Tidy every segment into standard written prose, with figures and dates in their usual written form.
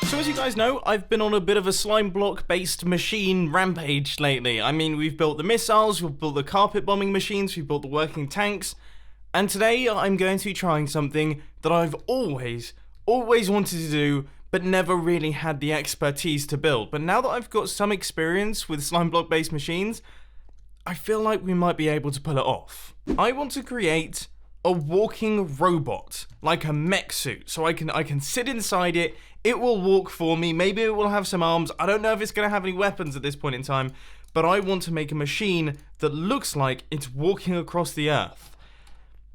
So as you guys know, I've been on a bit of a slime block based machine rampage lately. I mean, we've built the missiles, we've built the carpet bombing machines, we've built the working tanks, and today I'm going to be trying something that I've always wanted to do, but never really had the expertise to build. But now that I've got some experience with slime block based machines, I feel like we might be able to pull it off. I want to create a walking robot, like a mech suit, so I can sit inside it. It will walk for me. Maybe it will have some arms. I don't know if it's going to have any weapons at this point in time, but I want to make a machine that looks like it's walking across the earth.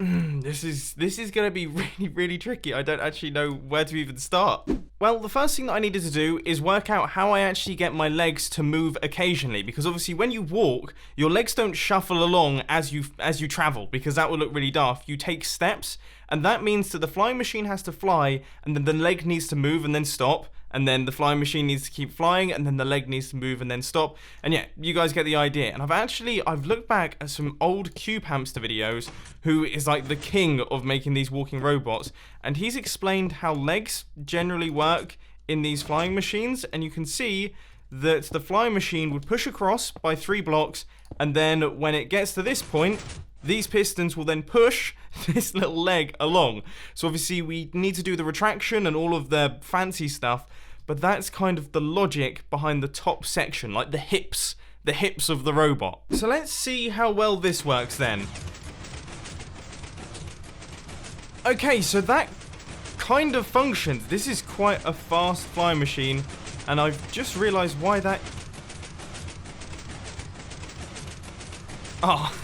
This is going to be really tricky. I don't actually know where to even start. Well, the first thing that I needed to do is work out how I actually get my legs to move occasionally, because obviously when you walk, your legs don't shuffle along as you travel, because that would look really daft. You take steps, and that means that the flying machine has to fly, and then the leg needs to move and then stop, and then the flying machine needs to keep flying, and then the leg needs to move and then stop. And yeah, you guys get the idea. And I've looked back at some old CubedHost videos, who is like the king of making these walking robots, and he's explained how legs generally work in these flying machines, and you can see that the flying machine would push across by 3 blocks, and then when it gets to this point, these pistons will then push this little leg along. So obviously we need to do the retraction and all of the fancy stuff, but that's kind of the logic behind the top section, like the hips of the robot. So let's see how well this works then. Okay, so that kind of functions. This is quite a fast flying machine, and I've just realized why that... Oh,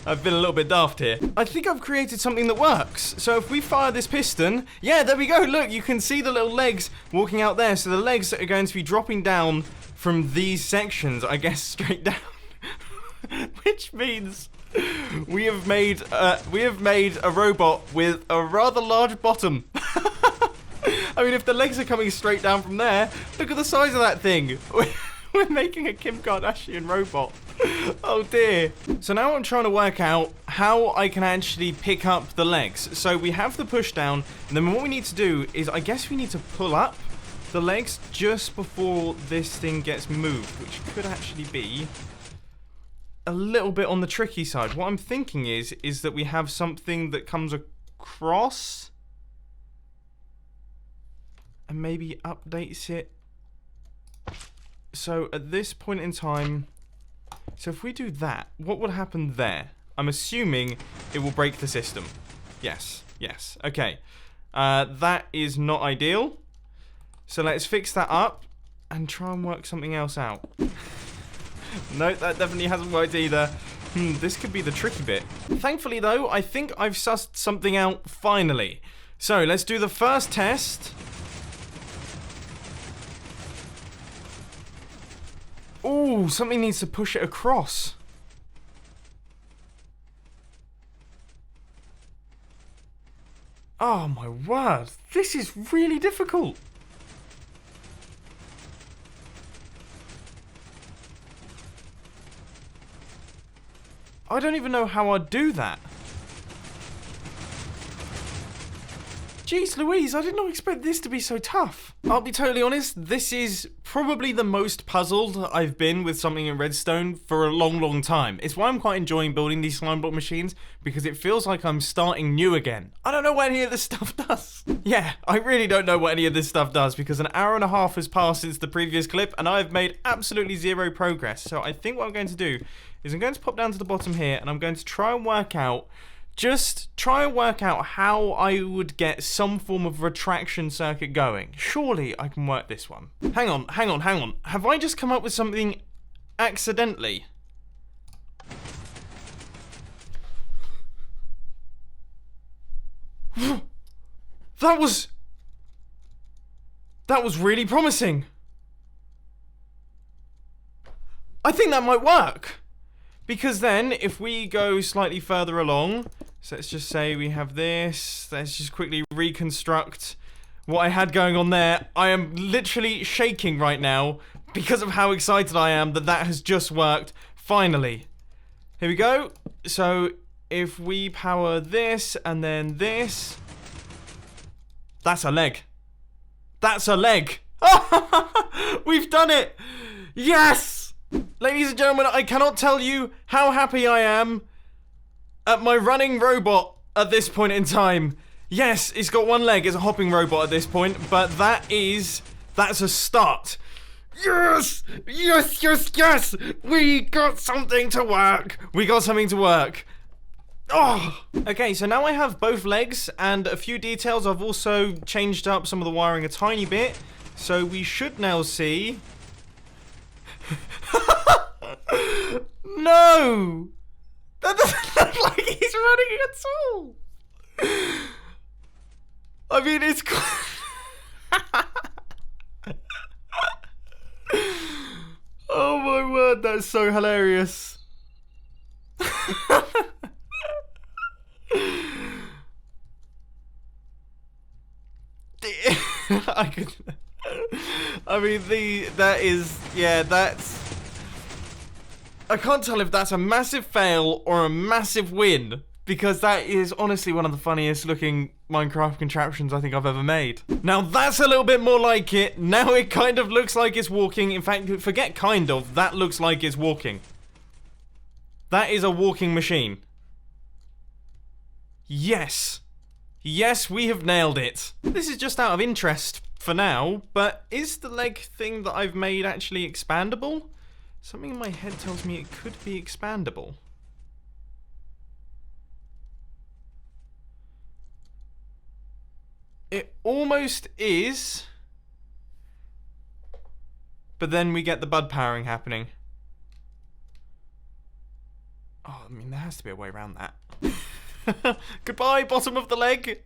I've been a little bit daft here. I think I've created something that works. So if we fire this piston, yeah, there we go. Look, you can see the little legs walking out there. So the legs are going to be dropping down from these sections, I guess, straight down. Which means we have made a robot with a rather large bottom. I mean, if the legs are coming straight down from there, look at the size of that thing. We're making a Kim Kardashian robot. Oh dear. So now I'm trying to work out how I can actually pick up the legs. So we have the push down, and then what we need to do is, I guess we need to pull up the legs just before this thing gets moved, which could actually be a little bit on the tricky side. What I'm thinking is that we have something that comes across and maybe updates it. So at this point in time, so if we do that, what would happen there? I'm assuming it will break the system. Yes. Okay. That is not ideal. So let's fix that up and try and work something else out. No, that definitely hasn't worked either. This could be the tricky bit. Thankfully though, I think I've sussed something out finally. So let's do the first test. Ooh, something needs to push it across. Oh my word, this is really difficult. I don't even know how I'd do that. Jeez Louise, I did not expect this to be so tough. I'll be totally honest, this is probably the most puzzled I've been with something in Redstone for a long time. It's why I'm quite enjoying building these slime block machines, because it feels like I'm starting new again. I don't know what any of this stuff does. Yeah, I really don't know what any of this stuff does, because an hour and a half has passed since the previous clip, and I've made absolutely zero progress. So I think what I'm going to do is I'm going to pop down to the bottom here, and I'm going to try and work out how I would get some form of retraction circuit going. Surely I can work this one. Hang on. Have I just come up with something accidentally? That was really promising. I think that might work. Because then, if we go slightly further along, so let's just say we have this, let's just quickly reconstruct what I had going on there. I am literally shaking right now because of how excited I am that that has just worked, finally. Here we go. So, if we power this and then this, that's a leg. That's a leg. We've done it. Yes! Ladies and gentlemen, I cannot tell you how happy I am at my running robot at this point in time. Yes, it's got one leg. It's a hopping robot at this point, but that's a start. Yes! Yes, yes, yes! We got something to work. We got something to work. Oh! Okay, so now I have both legs and a few details. I've also changed up some of the wiring a tiny bit. So we should now see... No! That doesn't look like he's running at all. I mean, it's... Oh my word, that's so hilarious. I can't tell if that's a massive fail or a massive win, because that is honestly one of the funniest looking Minecraft contraptions I think I've ever made. Now that's a little bit more like it. Now it kind of looks like it's walking. In fact, forget kind of, that looks like it's walking. That is a walking machine. Yes. Yes, we have nailed it. This is just out of interest for now, but is the leg thing that I've made actually expandable? Something in my head tells me it could be expandable. It almost is, but then we get the bud powering happening. Oh, I mean, there has to be a way around that. Goodbye, bottom of the leg.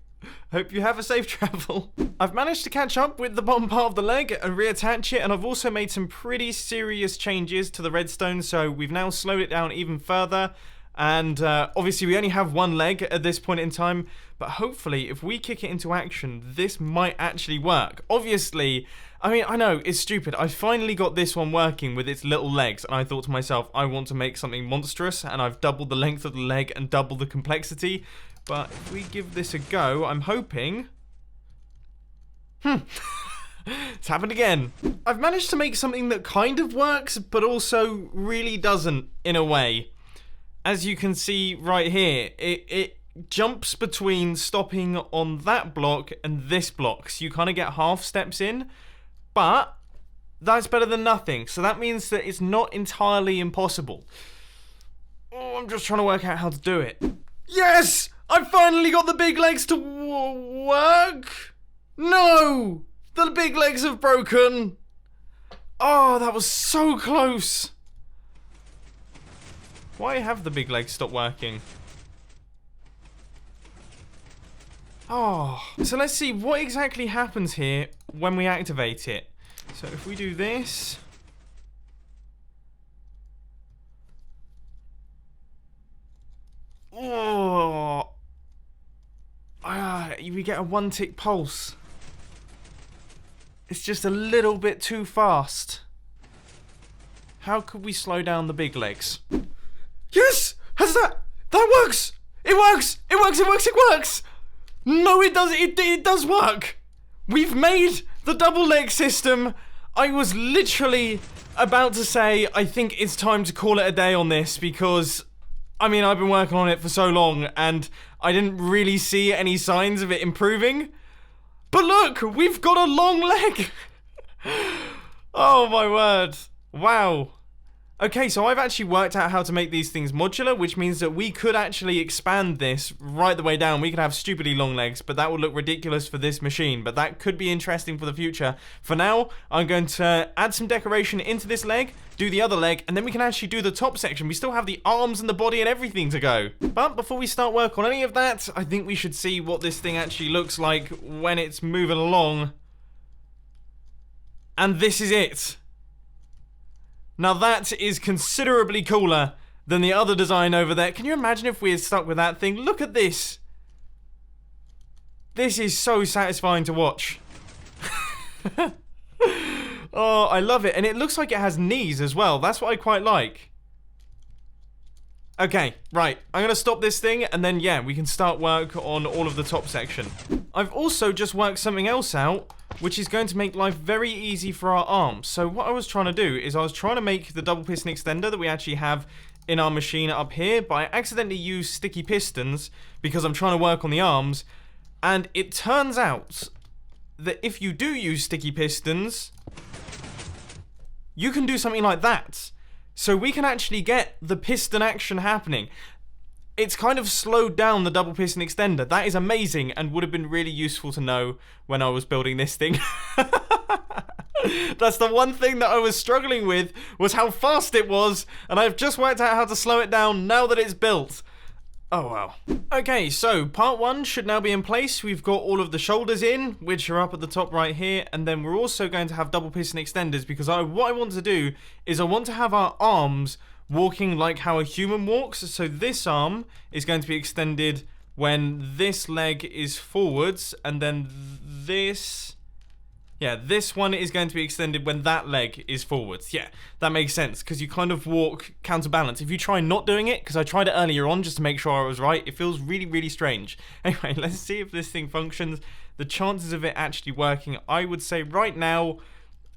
Hope you have a safe travel. I've managed to catch up with the bottom part of the leg and reattach it, and I've also made some pretty serious changes to the redstone, so we've now slowed it down even further. And obviously we only have one leg at this point in time, but hopefully if we kick it into action, this might actually work. Obviously, I mean, I know, it's stupid. I finally got this one working with its little legs, and I thought to myself, I want to make something monstrous, and I've doubled the length of the leg and doubled the complexity. But if we give this a go, I'm hoping... It's happened again. I've managed to make something that kind of works, but also really doesn't, in a way. As you can see right here, it jumps between stopping on that block and this block. So you kind of get half steps in, but that's better than nothing. So that means that it's not entirely impossible. Oh, I'm just trying to work out how to do it. Yes! I finally got the big legs to work! No! The big legs have broken! Oh, that was so close! Why have the big legs stopped working? Oh, so let's see what exactly happens here when we activate it. So if we do this... Oh, we get a one-tick pulse. It's just a little bit too fast. How could we slow down the big legs? Yes! That works! It works! It works! It works! It works! No, it does! It does work! We've made the double leg system. I was literally about to say, I think it's time to call it a day on this, because... I mean, I've been working on it for so long, and I didn't really see any signs of it improving. But look, we've got a long leg! Oh my word. Wow. Okay, so I've actually worked out how to make these things modular, which means that we could actually expand this right the way down. We could have stupidly long legs, but that would look ridiculous for this machine. But that could be interesting for the future. For now, I'm going to add some decoration into this leg, do the other leg, and then we can actually do the top section. We still have the arms and the body and everything to go. But before we start work on any of that, I think we should see what this thing actually looks like when it's moving along. And this is it. Now that is considerably cooler than the other design over there. Can you imagine if we had stuck with that thing? Look at this. This is so satisfying to watch. Oh, I love it. And it looks like it has knees as well. That's what I quite like. Okay, right. I'm going to stop this thing, and then, yeah, we can start work on all of the top section. I've also just worked something else out, which is going to make life very easy for our arms. So what I was trying to do is I was trying to make the double piston extender that we actually have in our machine up here, but I accidentally used sticky pistons because I'm trying to work on the arms, and it turns out that if you do use sticky pistons, you can do something like that. So we can actually get the piston action happening. It's kind of slowed down the double piston extender. That is amazing and would have been really useful to know when I was building this thing. That's the one thing that I was struggling with, was how fast it was, and I've just worked out how to slow it down now that it's built. Oh well. Okay, so part 1 should now be in place. We've got all of the shoulders in, which are up at the top right here, and then we're also going to have double piston extenders because what I want to do is I want to have our arms walking like how a human walks. So this arm is going to be extended when this leg is forwards, and then this one is going to be extended when that leg is forwards. Yeah, that makes sense, because you kind of walk counterbalance. If you try not doing it, because I tried it earlier on just to make sure I was right, it feels really, really strange. Anyway, let's see if this thing functions. The chances of it actually working, I would say right now,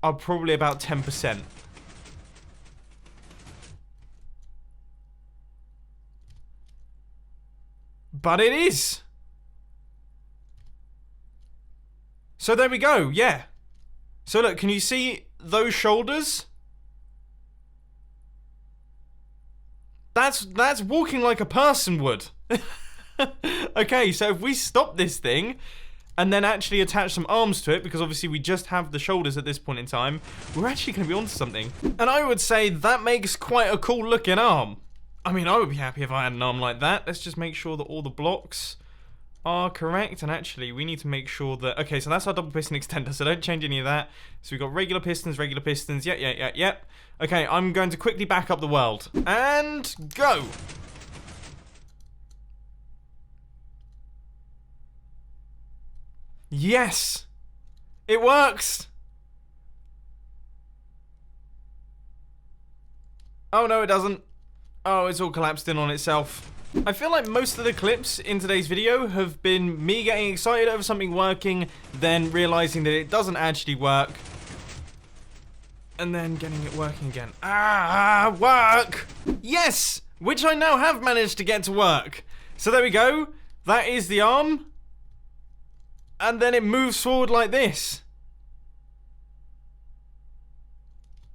are probably about 10%. But it is! So there we go, yeah. So look, can you see those shoulders? That's walking like a person would. Okay, so if we stop this thing and then actually attach some arms to it, because obviously we just have the shoulders at this point in time, we're actually going to be onto something. And I would say that makes quite a cool looking arm. I mean, I would be happy if I had an arm like that. Let's just make sure that all the blocks are correct, and actually we need to make sure that, okay, so that's our double piston extender, so don't change any of that. So we've got regular pistons, yep. Okay, I'm going to quickly back up the world, and go. Yes, it works. Oh no, it doesn't. Oh, it's all collapsed in on itself. I feel like most of the clips in today's video have been me getting excited over something working, then realizing that it doesn't actually work, and then getting it working again. Work! Yes! Which I now have managed to get to work. So there we go. That is the arm. And then it moves forward like this.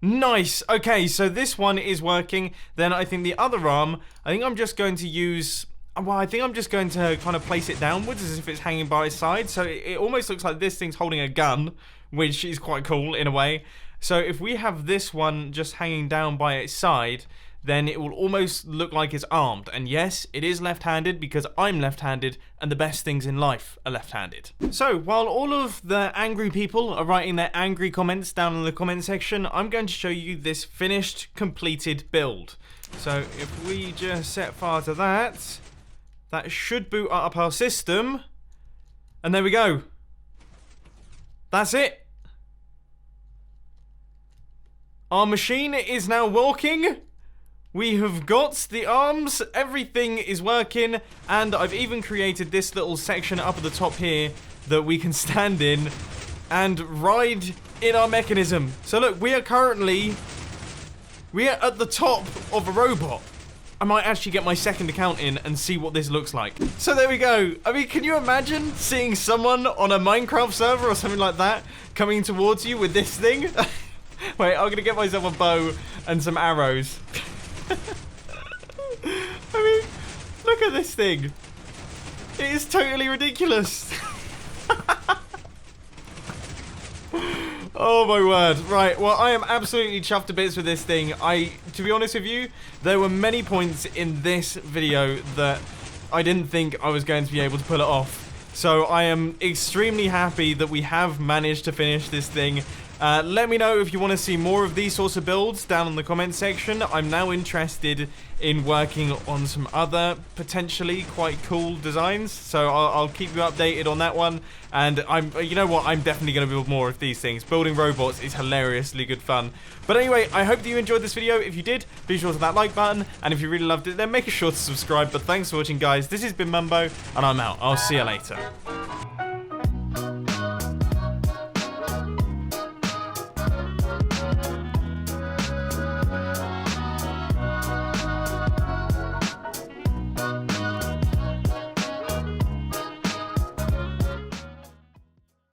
Nice. Okay, so this one is working. Then I think the other arm, I think I'm just going to use, well, I think I'm just going to kind of place it downwards as if it's hanging by its side. So it almost looks like this thing's holding a gun, which is quite cool in a way. So if we have this one just hanging down by its side, then it will almost look like it's armed. And yes, it is left-handed because I'm left-handed and the best things in life are left-handed. So while all of the angry people are writing their angry comments down in the comment section, I'm going to show you this finished, completed build. So if we just set fire to that, that should boot up our system. And there we go. That's it. Our machine is now walking. We have got the arms, everything is working, and I've even created this little section up at the top here that we can stand in and ride in our mechanism. So look, we are at the top of a robot. I might actually get my second account in and see what this looks like. So there we go. I mean, can you imagine seeing someone on a Minecraft server or something like that coming towards you with this thing? Wait, I'm gonna get myself a bow and some arrows. I mean, look at this thing. It is totally ridiculous. Oh my word. Right, well, I am absolutely chuffed to bits with this thing. To be honest with you, there were many points in this video that I didn't think I was going to be able to pull it off. So I am extremely happy that we have managed to finish this thing. Let me know if you want to see more of these sorts of builds down in the comment section. I'm now interested in working on some other potentially quite cool designs, so I'll keep you updated on that one. And you know what? I'm definitely going to build more of these things. Building robots is hilariously good fun. But anyway, I hope that you enjoyed this video. If you did, be sure to hit that like button. And if you really loved it, then make sure to subscribe. But thanks for watching, guys. This has been Mumbo, and I'm out. I'll see you later.